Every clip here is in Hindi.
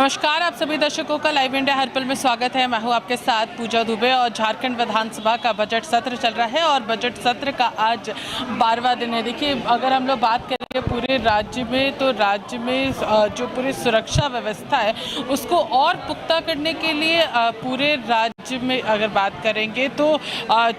नमस्कार, आप सभी दर्शकों का लाइव इंडिया हर पल में स्वागत है। मैं हूं आपके साथ पूजा दुबे और झारखंड विधानसभा का बजट सत्र चल रहा है और बजट सत्र का आज 12वां दिन है। देखिए, अगर हम लोग बात करेंगे पूरे राज्य में, तो राज्य में जो पूरी सुरक्षा व्यवस्था है उसको और पुख्ता करने के लिए पूरे राज्य में अगर बात करेंगे तो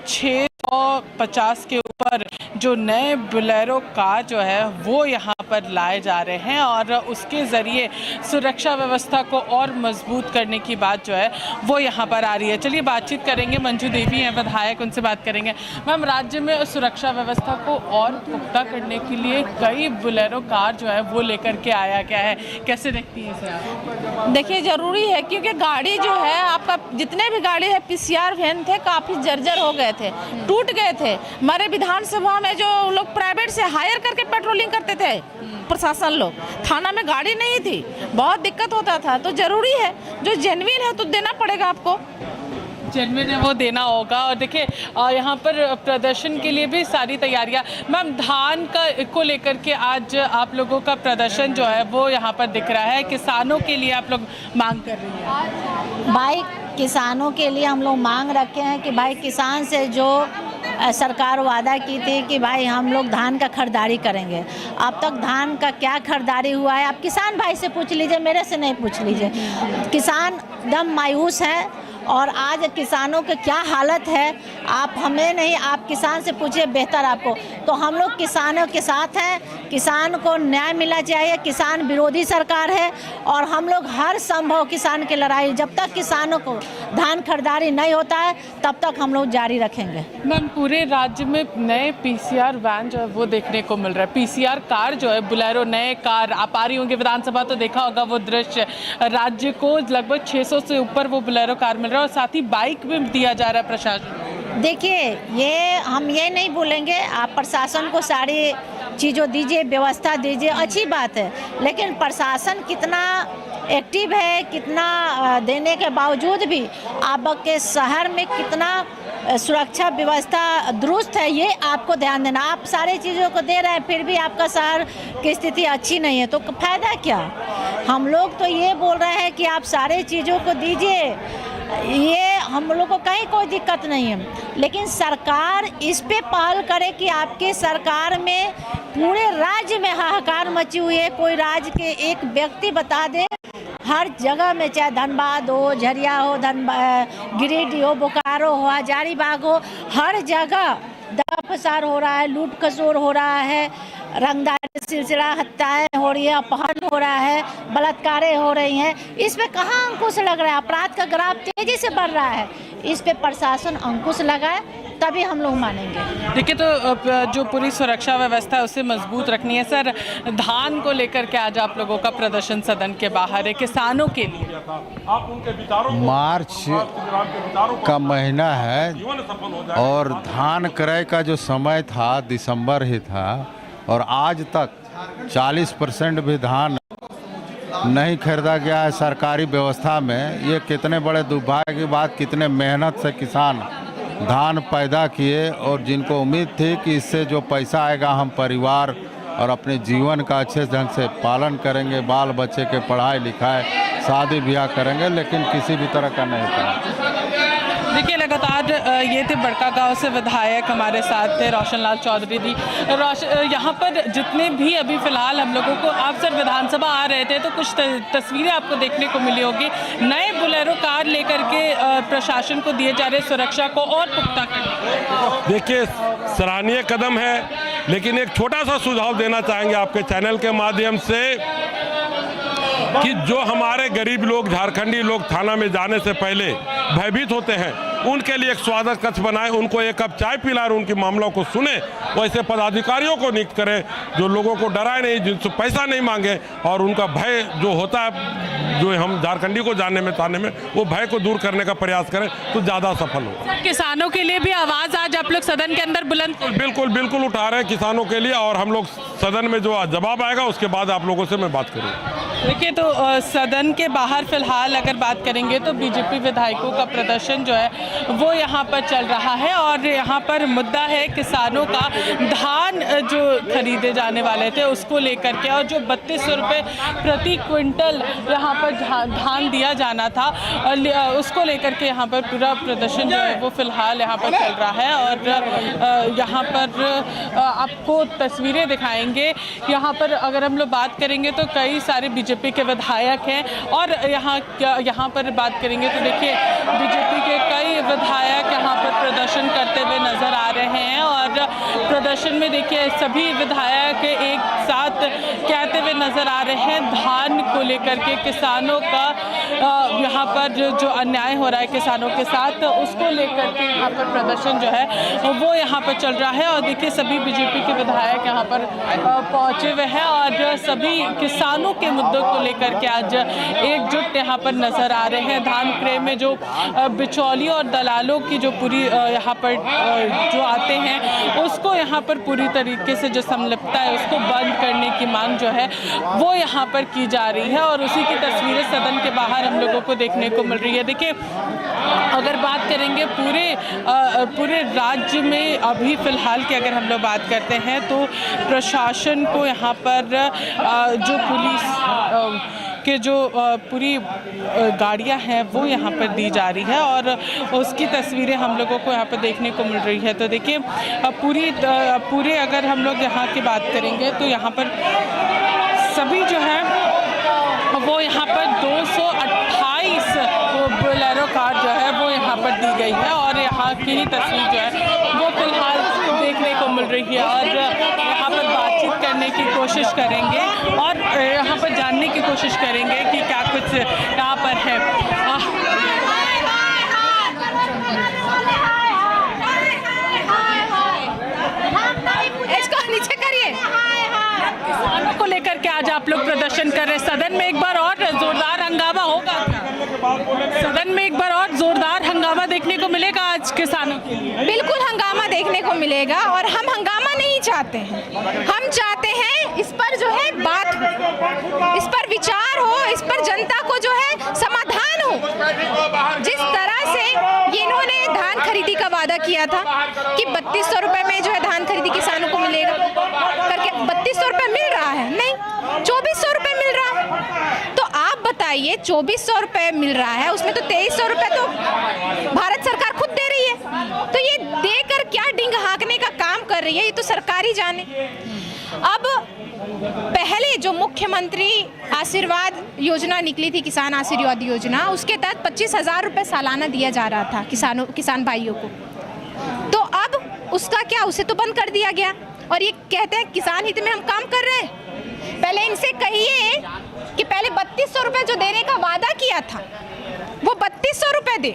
650 के ऊपर जो नए बोलेरो कार जो है वो यहाँ पर लाए जा रहे हैं और उसके ज़रिए सुरक्षा व्यवस्था को और मजबूत करने की बात जो है वो यहाँ पर आ रही है। चलिए बातचीत करेंगे, मंजू देवी हैं विधायक, उनसे बात करेंगे। मैम, राज्य में सुरक्षा व्यवस्था को और पुख्ता करने के लिए कई बोलेरो कार जो है वो लेकर के आया गया है, कैसे देखती हैं इसे आप? देखिए, ज़रूरी है क्योंकि गाड़ी जो है आपका, जितने भी गाड़ी है PCR वैन थे काफ़ी जर्जर हो गए थे, टूट गए थे। हमारे विधानसभा में जो लोग प्राइवेट से हायर करके पेट्रोलिंग करते थे प्रशासन लोग, थाना में गाड़ी नहीं थी, बहुत दिक्कत होता था। तो ज़रूरी है जो जेन्युइन है तो देना पड़ेगा आपको, जेन्युइन है वो देना होगा। और देखिए यहाँ पर प्रदर्शन के लिए भी सारी तैयारियां। मैम, धान को लेकर के आज आप लोगों का प्रदर्शन जो है वो यहाँ पर दिख रहा है, किसानों के लिए आप लोग मांग कर रही हैं। भाई, किसानों के लिए हम लोग मांग रखे हैं कि भाई किसान से जो सरकार वादा की थी कि भाई हम लोग धान का खरीदारी करेंगे, अब तक धान का क्या खरीदारी हुआ है आप किसान भाई से पूछ लीजिए, मेरे से नहीं पूछ लीजिए। किसान एकदम मायूस है और आज किसानों के क्या हालत है आप हमें नहीं, आप किसान से पूछिए, बेहतर आपको। तो हम लोग किसानों के साथ हैं, किसान को न्याय मिलना चाहिए। किसान विरोधी सरकार है और हम लोग हर संभव किसान की लड़ाई, जब तक किसानों को धान खरीदारी नहीं होता है तब तक हम लोग जारी रखेंगे। मैम, पूरे राज्य में नए PCR वैन जो है वो देखने को मिल रहा है। PCR कार जो है, बोलेरो नए कार आप आ रही होंगी विधानसभा, तो देखा होगा वो दृश्य। राज्य को लगभग 600 से ऊपर वो बोलेरो कार मिल रहा है और साथ ही बाइक भी दिया जा रहा है प्रशासन। देखिए, ये हम ये नहीं बोलेंगे, आप प्रशासन को सारी चीज़ों दीजिए, व्यवस्था दीजिए, अच्छी बात है, लेकिन प्रशासन कितना एक्टिव है, कितना देने के बावजूद भी आपके शहर में कितना सुरक्षा व्यवस्था दुरुस्त है, ये आपको ध्यान देना। आप सारी चीज़ों को दे रहे हैं फिर भी आपका शहर की स्थिति अच्छी नहीं है, तो फ़ायदा क्या? हम लोग तो ये बोल रहे हैं कि आप सारी चीज़ों को दीजिए, ये हम लोग को कहीं कोई दिक्कत नहीं है, लेकिन सरकार इस पे पहल करे कि आपके सरकार में पूरे राज्य में हाहाकार मची हुई है। कोई राज्य के एक व्यक्ति बता दे, हर जगह में, चाहे धनबाद हो, झरिया हो, गिरिडीह हो, बोकारो हो, हजारीबाग हो, हर जगह दगा फसार हो रहा है, लूट खसोर हो रहा है, रंगदारी सिलसिला, हत्याएं हो रही है, अपहरण हो रहा है, बलात्कारें हो रही हैं। इस पे कहाँ अंकुश लग रहा है? अपराध का ग्राफ तेजी से बढ़ रहा है, इस पे प्रशासन अंकुश लगाए तभी हम लोग मानेंगे। देखिए, तो जो पूरी सुरक्षा व्यवस्था है उसे मजबूत रखनी है। सर, धान को लेकर के आज आप लोगों का प्रदर्शन सदन के बाहर है, किसानों के लिए। मार्च का महीना है और धान क्रय का जो समय था दिसंबर ही था और आज तक 40% भी धान नहीं खरीदा गया है सरकारी व्यवस्था में। ये कितने बड़े दुर्भाग्य की बात, कितने मेहनत से किसान धान पैदा किए और जिनको उम्मीद थी कि इससे जो पैसा आएगा हम परिवार और अपने जीवन का अच्छे ढंग से पालन करेंगे, बाल बच्चे के पढ़ाई लिखाई, शादी ब्याह करेंगे, लेकिन किसी भी तरह का नहीं था। देखिए, लगातार ये थे बड़कागांव से विधायक हमारे साथ थे रोशन लाल चौधरी जी। यहाँ पर जितने भी अभी फिलहाल हम लोगों को, आप सर विधानसभा आ रहे थे तो कुछ तस्वीरें आपको देखने को मिली होगी, नए बोलेरो कार लेकर के प्रशासन को दिए जा रहे सुरक्षा को और पुख्ता करने। देखिए, सराहनीय कदम है, लेकिन एक छोटा सा सुझाव देना चाहेंगे आपके चैनल के माध्यम से कि जो हमारे गरीब लोग, झारखंडी लोग थाना में जाने से पहले भयभीत होते हैं, उनके लिए एक स्वागत कक्ष बनाए, उनको एक कप चाय पिलाएं, उनकी मामलों को सुने, वैसे पदाधिकारियों को नियुक्त करें जो लोगों को डराए नहीं, जिनसे पैसा नहीं मांगे और उनका भय जो होता है, जो हम झारखंडी को जानने में ताने में, वो भय को दूर करने का प्रयास करें तो ज़्यादा सफल हो। किसानों के लिए भी आवाज़ आज आप लोग सदन के अंदर बुलंद? बिल्कुल उठा रहे हैं किसानों के लिए, और हम लोग सदन में जो जवाब आएगा उसके बाद आप लोगों से मैं बात करूँगा। देखिए तो सदन के बाहर फिलहाल अगर बात करेंगे तो बीजेपी विधायकों का प्रदर्शन जो है वो यहाँ पर चल रहा है और यहाँ पर मुद्दा है किसानों का धान जो खरीदे जाने वाले थे उसको लेकर के, और जो 3200 रुपये प्रति क्विंटल यहाँ पर धान दिया जाना था उसको लेकर के यहाँ पर पूरा प्रदर्शन जो है वो फिलहाल यहाँ पर चल रहा है। और यहाँ पर आपको तस्वीरें दिखाएंगे। यहाँ पर अगर हम लोग बात करेंगे तो कई सारे बीजेपी के विधायक हैं और यहाँ पर बात करेंगे तो देखिए बीजेपी के कई विधायक यहाँ पर प्रदर्शन करते हुए नजर आ रहे हैं और प्रदर्शन में देखिए सभी विधायक एक साथ कहते हुए नजर आ रहे हैं धान को लेकर के, किसानों का यहाँ पर जो अन्याय हो रहा है किसानों के साथ उसको लेकर के यहाँ पर प्रदर्शन जो है वो यहाँ पर चल रहा है। और देखिए सभी बीजेपी के विधायक यहाँ पर पहुँचे हुए हैं और सभी किसानों के मुद्दों को लेकर के आज एकजुट यहाँ पर नजर आ रहे हैं। धान क्रय में जो बिचौलियों और दलालों की जो पूरी यहाँ पर जो आते हैं उसको यहाँ पर पूरी तरीके से जो संलिप्तता है उसको बंद करने की मांग जो है वो यहाँ पर की जा रही है और उसी की तस्वीरें सदन के बाहर हम लोगों को देखने को मिल रही है। देखिए अगर बात करेंगे पूरे राज्य में अभी फिलहाल की अगर हम लोग बात करते हैं तो प्रशासन को यहाँ पर जो पुलिस के जो पूरी गाड़ियां हैं वो यहाँ पर दी जा रही है और उसकी तस्वीरें हम लोगों को यहाँ पर देखने को मिल रही है। तो देखिए पूरे अगर हम लोग यहाँ की बात करेंगे तो यहाँ पर सभी जो है वो यहाँ पर 228 बोलेरो कार जो है वो यहाँ पर दी गई है और यहाँ की ही तस्वीर जो है वो फिलहाल देखने को मिल रही है और यहाँ पर बातचीत करने की कोशिश करेंगे और यहाँ पर जानने की कोशिश करेंगे कि क्या कुछ यहाँ पर है। इसको नीचे करिए। किसानों को लेकर के आज आप लोग प्रदर्शन कर रहे हैं। सदन में एक बार और जोरदार हंगामा होगा, सदन में एक बार और जोरदार हंगामा देखने को मिलेगा आज किसानों के लिए। बिल्कुल हंगामा देखने को मिलेगा और हम हंगामा नहीं चाहते हैं, हम चाहते हैं इस पर जो है बात हो, इस पर विचार हो, इस पर जनता को जो है समाधान हो। जिस तरह से इन्होंने धान खरीदी का वादा किया था कि 3200 रुपए में जो है धान खरीदी किसानों को मिलेगा करके 3200 रुपए मिल रहा है, नहीं 2400 रुपए मिल रहा है। तो आप बताइए 2400 रुपए मिल रहा है उसमें तो 2300 रुपए तो भारत सरकार खुद दे रही है, तो ये देकर क्या डिंग हाँकने का काम कर रही है ये तो सरकार ही जाने। अब पहले जो मुख्यमंत्री आशीर्वाद योजना निकली थी, किसान आशीर्वाद योजना, उसके तहत 25,000 रुपए सालाना दिया जा रहा था किसान भाइयों को। तो अब उसका क्या, उसे तो बंद कर दिया गया और ये कहते हैं किसान हित में हम काम कर रहे हैं। पहले इनसे कहिए कि पहले 3200 रुपए जो देने का वादा किया था वो 3200 रुपए दे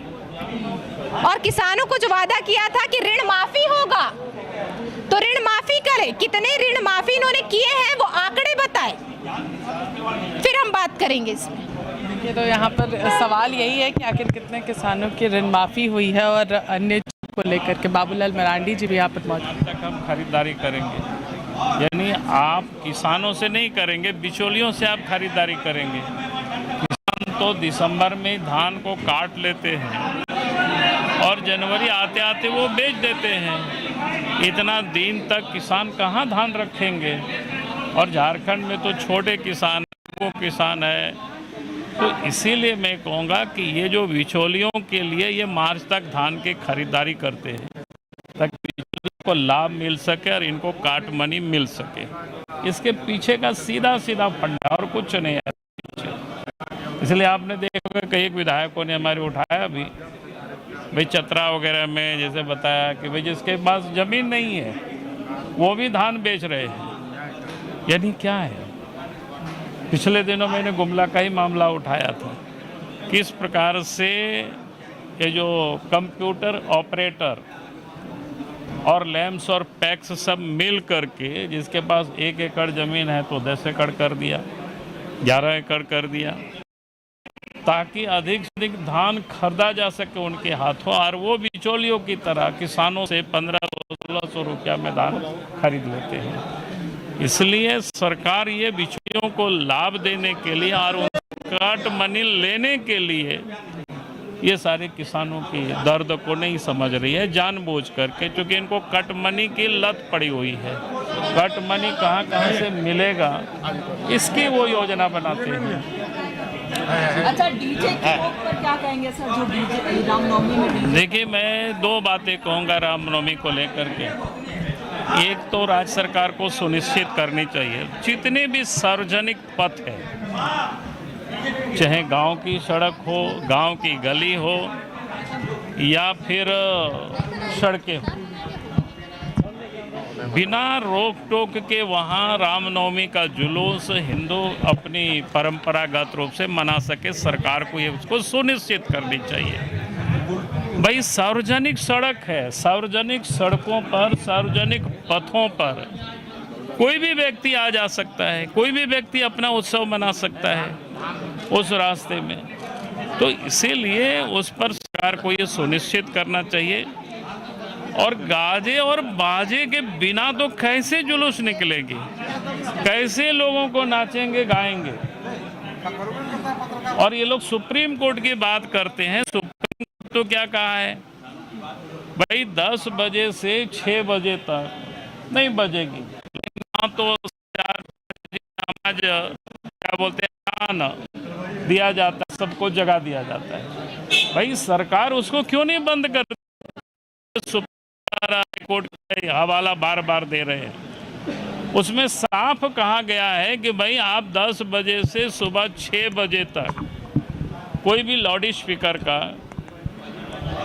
और किसानों को जो वादा किया था कि ऋण माफी होगा तो ऋण माफी करे। कितने ऋण माफी इन्होंने किए हैं वो आंकड़े बताए, फिर हम बात करेंगे इसमें। देखिए तो यहाँ पर सवाल यही है कि आखिर कितने किसानों की ऋण माफी हुई है और अन्य को लेकर के बाबूलाल मरांडी जी भी यहाँ पर मौजूद तक हम खरीदारी करेंगे, यानी आप किसानों से नहीं करेंगे, बिचौलियों से आप खरीदारी करेंगे। किसान तो दिसंबर में धान को काट लेते हैं और जनवरी आते आते वो बेच देते हैं। इतना दिन तक किसान कहाँ धान रखेंगे? और झारखंड में तो छोटे किसान वो किसान है, तो इसीलिए मैं कहूँगा कि ये जो बिचौलियों के लिए ये मार्च तक धान की खरीदारी करते हैं ताकि बिचौलियों को लाभ मिल सके और इनको काट मनी मिल सके। इसके पीछे का सीधा सीधा फंडा और कुछ नहीं है। इसलिए आपने देखा कि कई विधायकों ने हमारे उठाया भी, भाई चतरा वगैरह में जैसे बताया कि भाई जिसके पास ज़मीन नहीं है वो भी धान बेच रहे हैं, यानी क्या है। पिछले दिनों मैंने गुमला का ही मामला उठाया था, किस प्रकार से ये जो कंप्यूटर ऑपरेटर और लैम्स और पैक्स सब मिल करके जिसके पास 1 एकड़ ज़मीन है तो 10 एकड़ कर दिया, 11 एकड़ कर दिया, ताकि अधिक से अधिक धान खरीदा जा सके उनके हाथों और वो बिचौलियों की तरह किसानों से 1500-1600 रुपया में धान खरीद लेते हैं। इसलिए सरकार ये बिचौलियों को लाभ देने के लिए और उनसे कट मनी लेने के लिए ये सारे किसानों की दर्द को नहीं समझ रही है जानबूझ करके, क्योंकि इनको कट मनी की लत पड़ी हुई है। कट मनी कहाँ कहाँ से मिलेगा इसकी वो योजना बनाते हैं। अच्छा, डीजे के ऊपर क्या कहेंगे सर, जो डीजे रामनवमी में डीजे? देखिए, मैं दो बातें कहूँगा रामनवमी को लेकर के। एक तो राज्य सरकार को सुनिश्चित करनी चाहिए जितने भी सार्वजनिक पथ है, चाहे गांव की सड़क हो, गांव की गली हो या फिर सड़कें हो, बिना रोक टोक के वहाँ रामनवमी का जुलूस हिंदू अपनी परंपरागत रूप से मना सके। सरकार को ये उसको सुनिश्चित करनी चाहिए। भाई, सार्वजनिक सड़क है, सार्वजनिक सड़कों पर, सार्वजनिक पथों पर कोई भी व्यक्ति आ जा सकता है, कोई भी व्यक्ति अपना उत्सव मना सकता है उस रास्ते में। तो इसीलिए उस पर सरकार को ये सुनिश्चित करना चाहिए। और गाजे और बाजे के बिना तो कैसे जुलूस निकलेगी, कैसे लोगों को नाचेंगे गाएंगे। और ये लोग सुप्रीम कोर्ट की बात करते हैं। सुप्रीम कोर्ट तो क्या कहा है भाई, 10 बजे से 6 बजे तक नहीं बजेगी, ना तो 4 बजे नमाज क्या बोलते हैं खाना दिया जाता है, सबको जगा दिया जाता है। भाई, सरकार उसको क्यों नहीं बंद कर? सुप्रीम कोर्ट का हवाला बार बार दे रहे हैं। उसमें साफ कहा गया है कि भाई आप 10 बजे से सुबह 6 बजे तक कोई भी लाउड स्पीकर का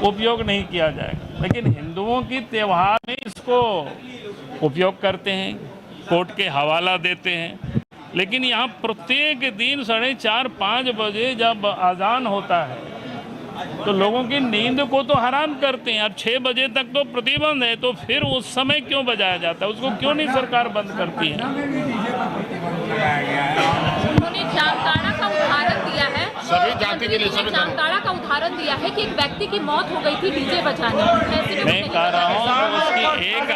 उपयोग नहीं किया जाएगा। लेकिन हिंदुओं की त्योहार में इसको उपयोग करते हैं, कोर्ट के हवाला देते हैं। लेकिन यहाँ प्रत्येक दिन 4:30-5 बजे जब अजान होता है तो लोगों की नींद को तो हराम करते हैं। अब 6 बजे तक तो प्रतिबंध है, तो फिर उस समय क्यों बजाया जाता है? उसको क्यों नहीं सरकार बंद करती है? उन्होंने जामताड़ा का उदाहरण दिया है, सभी जाति के लिए जामताड़ा का उदाहरण दिया है कि एक व्यक्ति की मौत हो गई थी डीजे बजाने में। मैं कह रहा हूँ उसकी एक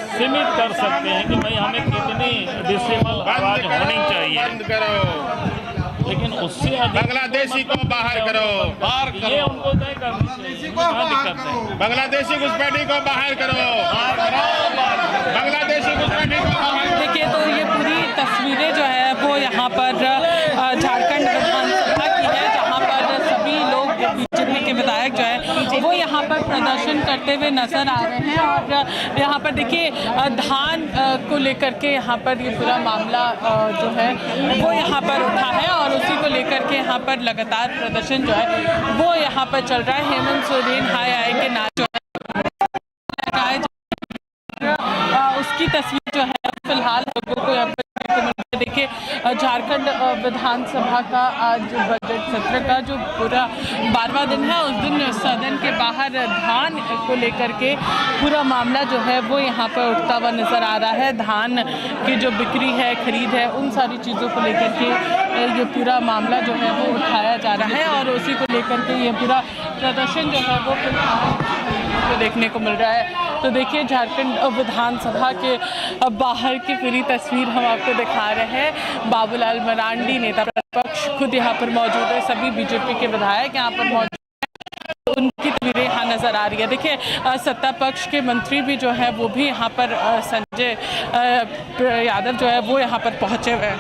सीमित कर सकते हैं कि भाई हमें कितनी डिसिबल आवाज होनी चाहिए, लेकिन उससे बांग्लादेशी को बाहर करो, ये उनको तय करना चाहिए। क्या दिक्कत है? बांग्लादेशी घुसपैठी को बाहर करो, बांग्लादेशी घुसपैठी को बाहर। देखिए, तो ये पूरी तस्वीरें जो है वो यहाँ पर झारखंड विधानसभा की है, जहाँ पर सभी लोग बीजेपी के विधायक जो है वो यहाँ पर प्रदर्शन करते हुए नजर आ रहे हैं। और यहाँ पर देखिए, धान को लेकर के यहाँ पर ये पूरा मामला जो है वो यहाँ पर उठा है और उसी को लेकर के यहाँ पर लगातार प्रदर्शन जो है वो यहाँ पर चल रहा है। हेमंत सोरेन हाय आए के नाच उसकी तस्वीर जो है फिलहाल लोगों को यहाँ पर देखिए, झारखंड विधानसभा का आज बजट सत्र का जो पूरा 12वां दिन है, उस दिन सदन के बाहर धान को लेकर के पूरा मामला जो है वो यहाँ पर उठता हुआ नजर आ रहा है। धान की जो बिक्री है, खरीद है, उन सारी चीज़ों को लेकर के ये पूरा मामला जो है वो उठाया जा रहा है और उसी को लेकर के ये पूरा प्रदर्शन जो है वो फिलहाल देखने को मिल रहा है। तो देखिए, झारखंड विधानसभा के बाहर की पूरी तस्वीर हम आपको दिखा रहे हैं। बाबूलाल मरांडी नेता प्रतिपक्ष खुद यहाँ पर मौजूद है, सभी बीजेपी के विधायक यहाँ पर मौजूद हैं, उनकी तस्वीरें यहाँ नजर आ रही है। देखिए, सत्ता पक्ष के मंत्री भी जो है वो भी यहाँ पर संजय यादव जो है वो यहाँ पर पहुँचे हुए हैं।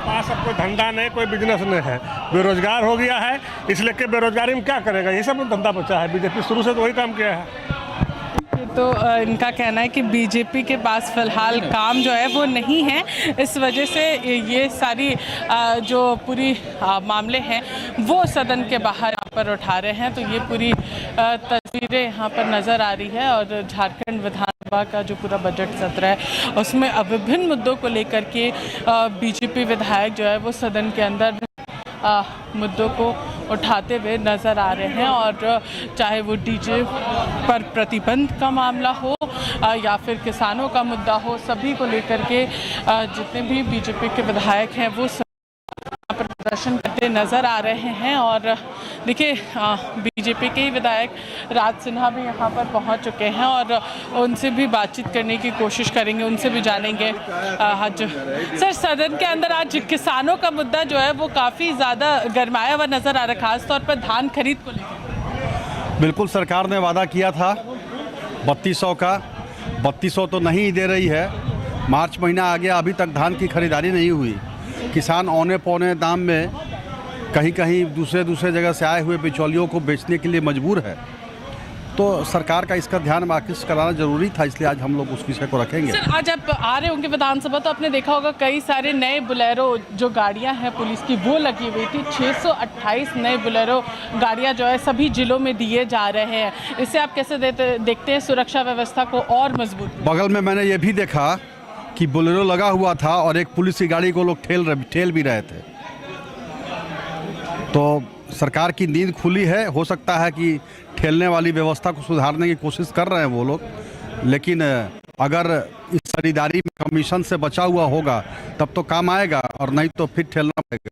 पास अब कोई धंधा नहीं, कोई बिजनेस नहीं है, बेरोजगार हो गया है। इसलिए कि बेरोजगारी में क्या करेगा, ये सब धंधा बचा है। बीजेपी शुरू से तो वही काम किया है। तो इनका कहना है कि बीजेपी के पास फिलहाल काम जो है वो नहीं है, इस वजह से ये सारी जो पूरी मामले हैं वो सदन के बाहर यहाँ पर उठा रहे हैं। तो ये पूरी तस्वीरें यहाँ पर नज़र आ रही है और झारखंड विधानसभा का जो पूरा बजट सत्र है उसमें विभिन्न मुद्दों को लेकर के बीजेपी विधायक जो है वो सदन के अंदर मुद्दों को उठाते हुए नज़र आ रहे हैं। और चाहे वो डीजे पर प्रतिबंध का मामला हो या फिर किसानों का मुद्दा हो, सभी को लेकर के जितने भी बीजेपी के विधायक हैं वो यहाँ पर प्रदर्शन करते नज़र आ रहे हैं। और देखिए बीजेपी के ही विधायक राज सिन्हा भी यहाँ पर पहुँच चुके हैं और उनसे भी बातचीत करने की कोशिश करेंगे, उनसे भी जानेंगे। सर, सदन के अंदर आज किसानों का मुद्दा जो है वो काफ़ी ज़्यादा गरमाया हुआ नज़र आ रहा है, खासतौर पर धान खरीद को लेकर। बिल्कुल, सरकार ने वादा किया था 3200 का, 3200 तो नहीं दे रही है। मार्च महीना आ गया, अभी तक धान की खरीदारी नहीं हुई। किसान औने पौने दाम में कहीं कहीं दूसरे जगह से आए हुए बिचौलियों को बेचने के लिए मजबूर है। तो सरकार का इसका ध्यान आकृष्ट कराना जरूरी था, इसलिए आज हम लोग उस विषय को रखेंगे। सर, आज आप आ रहे होंगे विधानसभा तो आपने देखा होगा कई सारे नए बुलेरो जो गाड़ियां हैं पुलिस की वो लगी हुई थी। 628 नए बुलेरो गाड़ियां जो है सभी जिलों में दिए जा रहे हैं। इससे आप कैसे देखते हैं सुरक्षा व्यवस्था को और मजबूत? बगल में मैंने ये भी देखा कि बुलेरो लगा हुआ था और एक पुलिस की गाड़ी को लोग ठेल भी रहे थे। तो सरकार की नींद खुली है। हो सकता है कि ठेलने वाली व्यवस्था को सुधारने की कोशिश कर रहे हैं वो लोग, लेकिन अगर इस खरीदारी में कमीशन से बचा हुआ होगा तब तो काम आएगा, और नहीं तो फिर ठेलना पड़ेगा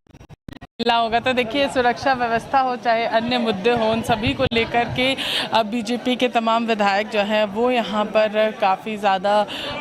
होगा। तो देखिए, सुरक्षा व्यवस्था हो चाहे अन्य मुद्दे हों, उन सभी को लेकर के अब बीजेपी के तमाम विधायक जो हैं वो यहाँ पर काफ़ी ज़्यादा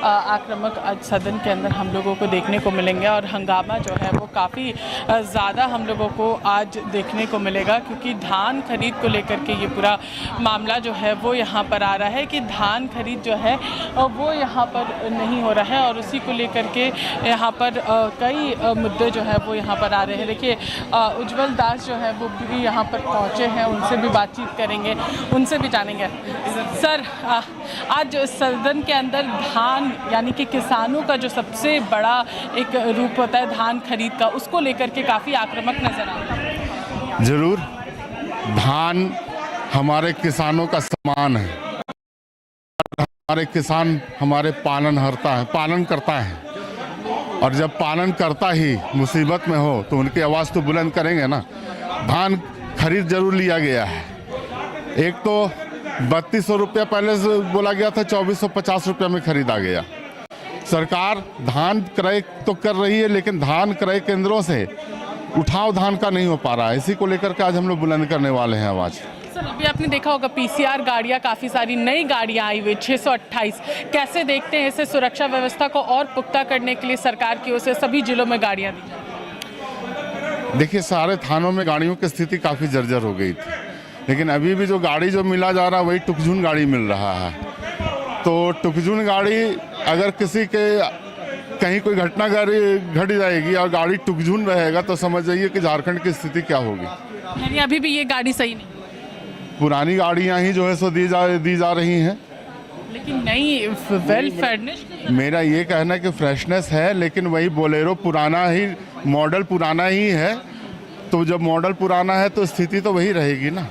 आक्रामक आज सदन के अंदर हम लोगों को देखने को मिलेंगे और हंगामा जो है वो काफ़ी ज़्यादा हम लोगों को आज देखने को मिलेगा, क्योंकि धान खरीद को लेकर के ये पूरा मामला जो है वो यहाँ पर आ रहा है कि धान खरीद जो है वो यहाँ पर नहीं हो रहा है और उसी को लेकर के यहाँ पर कई मुद्दे जो है वो यहाँ पर आ रहे हैं। देखिए, उज्जवल दास जो है वो भी यहाँ पर पहुँचे हैं, उनसे भी बातचीत करेंगे, उनसे भी जानेंगे। सर, आज सदन के अंदर धान यानी कि किसानों का जो सबसे बड़ा एक रूप होता है धान खरीद का, उसको लेकर के काफ़ी आक्रामक नजर आ रहा है। जरूर, धान हमारे किसानों का सम्मान है। हमारे किसान हमारे पालन करता है, और जब पालन करता ही मुसीबत में हो तो उनकी आवाज़ तो बुलंद करेंगे ना। धान खरीद जरूर लिया गया है। एक तो 3200 रुपया पहले से बोला गया था, 2450 रुपया में खरीदा गया। सरकार धान क्रय तो कर रही है, लेकिन धान क्रय केंद्रों से उठाव धान का नहीं हो पा रहा है। इसी को लेकर के आज हम लोग बुलंद करने वाले हैं आवाज़। सर, अभी आपने देखा होगा पीसीआर गाड़ियाँ, काफ़ी सारी नई गाड़ियाँ आई हुई 628। कैसे देखते हैं इसे? सुरक्षा व्यवस्था को और पुख्ता करने के लिए सरकार की ओर से सभी जिलों में गाड़ियाँ दी। देखिए, सारे थानों में गाड़ियों की स्थिति काफ़ी जर्जर हो गई थी, लेकिन अभी भी जो गाड़ी जो मिला जा रहा है वही टुकजुन गाड़ी मिल रहा है। तो टुकजुन गाड़ी अगर किसी के कहीं कोई घटना घट जाएगी और गाड़ी टुकजुन रहेगा तो समझ जाइए कि झारखंड की स्थिति क्या होगी। यानी अभी भी ये गाड़ी सही नहीं? पुरानी गाड़ियां ही जो है सो दी जा रही हैं, लेकिन नई वेल फर्निश्ड। मेरा ये कहना है कि फ्रेशनेस है, लेकिन वही बोलेरो पुराना ही, मॉडल पुराना ही है। तो जब मॉडल पुराना है तो स्थिति तो वही रहेगी ना।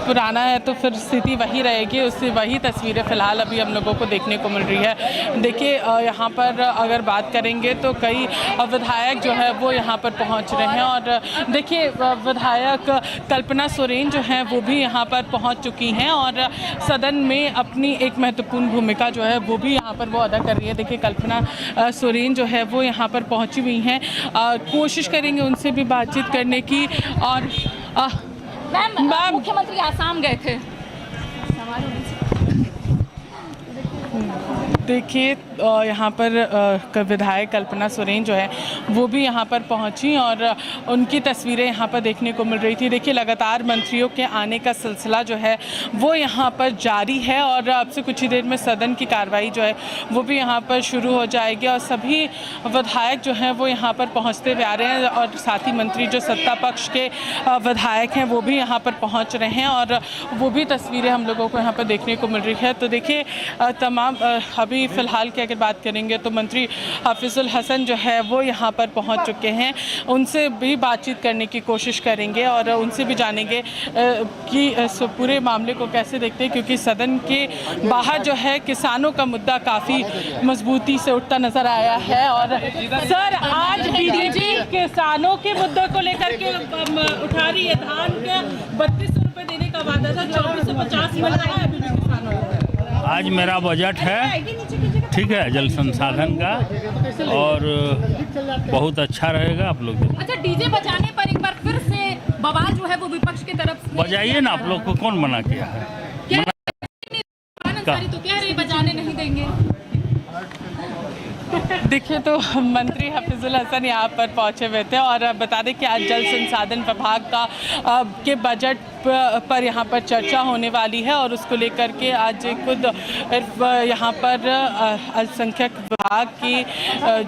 पुराना है तो फिर स्थिति वही रहेगी, उससे वही तस्वीरें फ़िलहाल अभी हम लोगों को देखने को मिल रही है। देखिए, यहाँ पर अगर बात करेंगे तो कई विधायक जो है वो यहाँ पर पहुँच रहे हैं और देखिए विधायक कल्पना सोरेन जो हैं वो भी यहाँ पर पहुँच चुकी हैं और सदन में अपनी एक महत्वपूर्ण भूमिका जो है वो भी यहाँ पर वो अदा कर रही है। देखिए, कल्पना सोरेन जो है वो यहाँ पर पहुँची हुई हैं, कोशिश करेंगे उनसे भी बातचीत करने की। और मैम, मुख्यमंत्री आसाम गए थे। देखिए, यहाँ पर विधायक कल्पना सोरेन जो है वो भी यहाँ पर पहुँची और उनकी तस्वीरें यहाँ पर देखने को मिल रही थी। देखिए, लगातार मंत्रियों के आने का सिलसिला जो है वो यहाँ पर जारी है और अब से कुछ ही देर में सदन की कार्रवाई जो है वो भी यहाँ पर शुरू हो जाएगी और सभी विधायक जो हैं वो यहाँ पर पहुँचते हुए आ रहे हैं और साथ ही मंत्री जो सत्ता पक्ष के विधायक हैं वो भी यहाँ पर पहुँच रहे हैं और वो भी तस्वीरें हम लोगों को यहाँ पर देखने को मिल रही है। तो देखिए, तमाम अभी फ़िलहाल की अगर बात करेंगे तो मंत्री हाफिजुल हसन जो है वो यहाँ पर पहुँच चुके हैं, उनसे भी बातचीत करने की कोशिश करेंगे और उनसे भी जानेंगे कि इस पूरे मामले को कैसे देखते हैं, क्योंकि सदन के बाहर जो है किसानों का मुद्दा काफ़ी मजबूती से उठता नज़र आया है। और सर, आज बीजेपी किसानों के मुद्दे को लेकर के उठा रही है। धान के 3200 रुपये देने का वादा था, 2450 मिल रहा है अभी भी किसानों को। आज मेरा बजट है, ठीक है, जल संसाधन का, और बहुत अच्छा रहेगा आप लोग। अच्छा, डीजे बजाने पर एक बार फिर से बवाल जो है वो विपक्ष की तरफ से बजाइए ना, आप लोग को कौन मना किया है? अंसारी तो कह रहे बजाने नहीं देंगे। देखिए तो मंत्री हफीजुल हसन यहाँ पर पहुँचे हुए थे और बता दें कि आज जल संसाधन विभाग का के बजट पर यहाँ पर चर्चा होने वाली है और उसको लेकर के आज खुद यहाँ पर अल्पसंख्यक विभाग की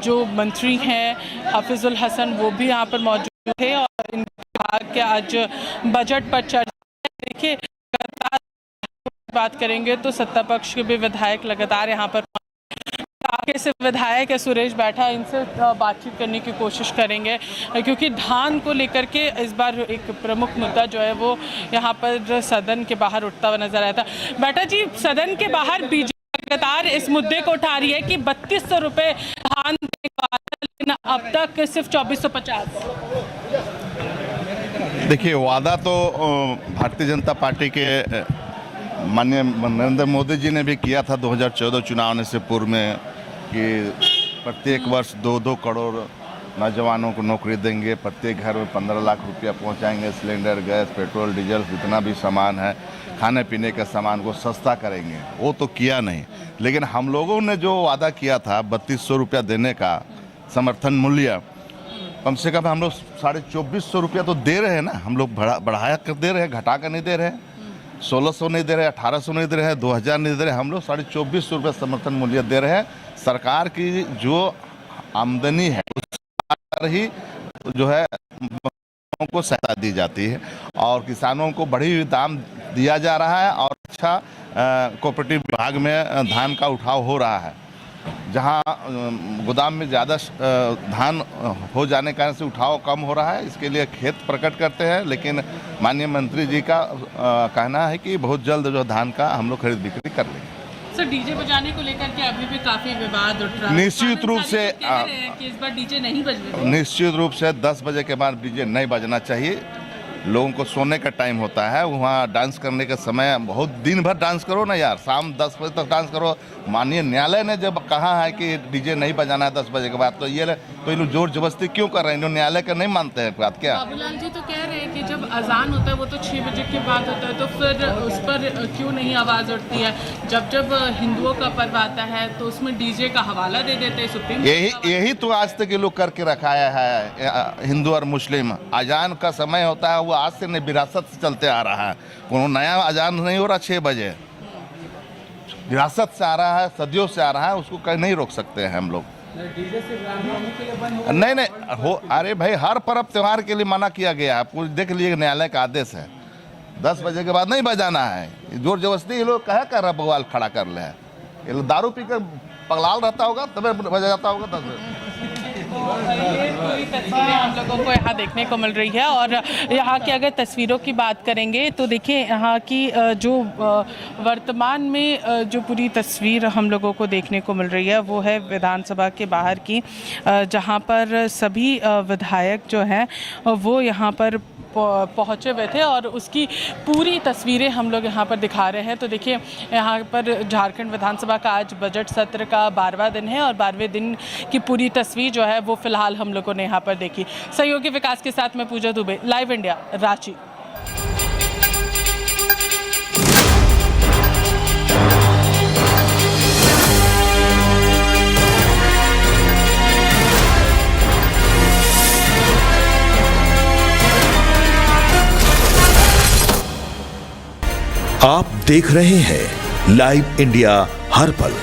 जो मंत्री हैं हफीजुल हसन वो भी यहाँ पर मौजूद थे और इन विभाग के आज बजट पर चर्चा। देखिए लगातार बात करेंगे तो सत्ता पक्ष के भी विधायक लगातार यहाँ पर आगे से विधायक है सुरेश बैठा, इनसे बातचीत करने की कोशिश करेंगे क्योंकि धान को लेकर के इस बार एक प्रमुख मुद्दा जो है वो यहाँ पर सदन के बाहर उठता हुआ नजर आया था। बैठा जी, सदन के बाहर बीजेपी लगातार इस मुद्दे को उठा रही है कि 3200 रुपये धान देने का वादा, लेकिन अब तक सिर्फ 2450। देखिए, वादा तो भारतीय जनता पार्टी के माननीय नरेंद्र मोदी जी ने भी किया था 2014 चुनाव आने से पूर्व में कि प्रत्येक वर्ष 2-2 करोड़ नौजवानों को नौकरी देंगे, प्रत्येक घर में 15 लाख रुपया पहुंचाएंगे, सिलेंडर, गैस, पेट्रोल, डीजल जितना भी सामान है, खाने पीने के सामान को सस्ता करेंगे। वो तो किया नहीं, लेकिन हम लोगों ने जो वादा किया था 3200 रुपया देने का समर्थन मूल्य, कम से कम हम लोग 2450 रुपया तो दे रहे हैं ना। हम लोग बढ़ाया कर दे रहे हैं, घटा कर नहीं दे रहे हैं। 1600 नहीं दे रहे, 1800 नहीं दे रहे हैं, 2000 नहीं दे रहे, हम लोग 2450 रुपये समर्थन मूल्य दे रहे हैं। सरकार की जो आमदनी है उस पर ही जो है को सहायता दी जाती है और किसानों को बढ़ी हुई दाम दिया जा रहा है और अच्छा कोऑपरेटिव विभाग में धान का उठाव हो रहा है। जहां गोदाम में ज़्यादा धान हो जाने के कारण से उठाव कम हो रहा है, इसके लिए खेत प्रकट करते हैं, लेकिन माननीय मंत्री जी का कहना है कि बहुत जल्द जो धान का हम लोग खरीद बिक्री कर लेंगे। सर, डीजे बजाने को लेकर के अभी भी काफी विवाद उठ रहा है। निश्चित रूप से कि इस बार डीजे नहीं बजने, निश्चित रूप से 10 बजे के बाद डीजे नहीं बजना चाहिए। लोगों को सोने का टाइम होता है, वहाँ डांस करने का समय, बहुत दिन भर डांस करो ना यार, शाम 10 बजे तक डांस करो। माननीय न्यायालय ने जब कहा है कि डीजे नहीं बजाना है 10 बजे के बाद, तो ये लोग जोर जबरदस्ती क्यों कर रहे हैं? न्यायालय का नहीं मानते हैं बात क्या? बाबूलाल जी तो कह रहे हैं कि जब अजान होता है वो तो 6 बजे के बाद होता है, तो फिर उस पर क्यों नहीं आवाज़ उठती है? जब हिंदुओं का पर्व आता है तो उसमें डीजे का हवाला दे देते हैं सुप्रीम। यही तो आज तक ये लोग करके रखाया है हिंदू और मुस्लिम। अजान का समय होता है वो आज से नहीं, विरासत से चलते आ रहा है। कोनो नया अजान नहीं हो रहा 6 बजे, विरासत से आ रहा है, सदियों से आ रहा है, उसको कहीं नहीं रोक सकते हैं हम लोग। नहीं हो, अरे भाई हर पर्व त्योहार के लिए मना किया गया है, पूरी देख लीजिए न्यायालय का आदेश है 10 बजे के बाद नहीं बजाना है। जोर जबरदस्ती ये लोग कह कर रहा बवाल खड़ा कर ले, ये लोग दारू पी कर पगलाल रहता होगा तब बजा जाता होगा 10 बजे। ये पूरी तस्वीरें हम लोगों को यहाँ देखने को मिल रही है और यहाँ की अगर तस्वीरों की बात करेंगे तो देखिए यहाँ की जो वर्तमान में जो पूरी तस्वीर हम लोगों को देखने को मिल रही है वो है विधानसभा के बाहर की, जहाँ पर सभी विधायक जो हैं वो यहाँ पर पहुँचे हुए थे और उसकी पूरी तस्वीरें हम लोग यहाँ पर दिखा रहे हैं। तो देखिए यहाँ पर झारखंड विधानसभा का आज बजट सत्र का 12वां दिन है और 12वें दिन की पूरी तस्वीर जो है वो फिलहाल हम लोगों ने यहाँ पर देखी। सहयोगी विकास के साथ मैं पूजा दुबे, लाइव इंडिया, रांची। आप देख रहे हैं लाइव इंडिया हर पल।